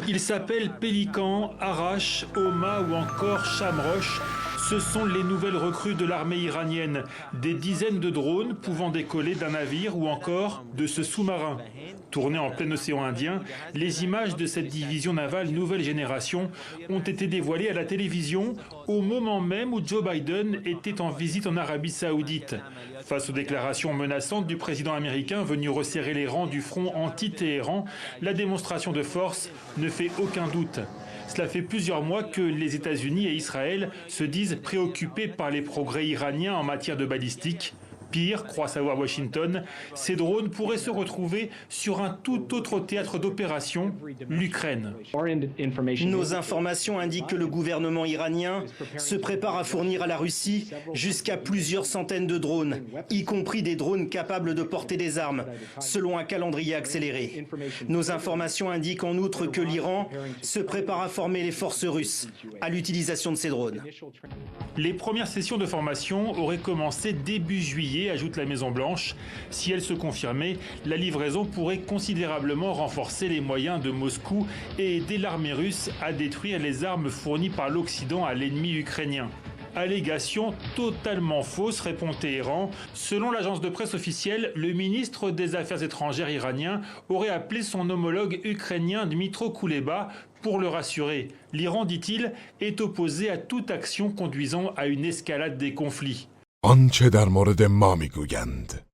Ils s'appellent Pélican, Arash, Homa ou encore Shamrosh. Ce sont les nouvelles recrues de l'armée iranienne. Des dizaines de drones pouvant décoller d'un navire ou encore de ce sous-marin. Tournées en plein océan Indien, les images de cette division navale nouvelle génération ont été dévoilées à la télévision au moment même où Joe Biden était en visite en Arabie Saoudite. Face aux déclarations menaçantes du président américain venu resserrer les rangs du front anti-Téhéran, la démonstration de force ne fait aucun doute. Cela fait plusieurs mois que les États-Unis et Israël se disent préoccupés par les progrès iraniens en matière de balistique. Pire, croit savoir Washington, ces drones pourraient se retrouver sur un tout autre théâtre d'opération, l'Ukraine. Nos informations indiquent que le gouvernement iranien se prépare à fournir à la Russie jusqu'à plusieurs centaines de drones, y compris des drones capables de porter des armes, selon un calendrier accéléré. Nos informations indiquent en outre que l'Iran se prépare à former les forces russes à l'utilisation de ces drones. Les premières sessions de formation auraient commencé début juillet, ajoute la Maison-Blanche. Si elle se confirmait, la livraison pourrait considérablement renforcer les moyens de Moscou et aider l'armée russe à détruire les armes fournies par l'Occident à l'ennemi ukrainien. Allégation totalement fausse, répond Téhéran. Selon l'agence de presse officielle, le ministre des Affaires étrangères iranien aurait appelé son homologue ukrainien Dmytro Kuleba pour le rassurer. L'Iran, dit-il, est opposé à toute action conduisant à une escalade des conflits. آنچه در مورد ما میگویند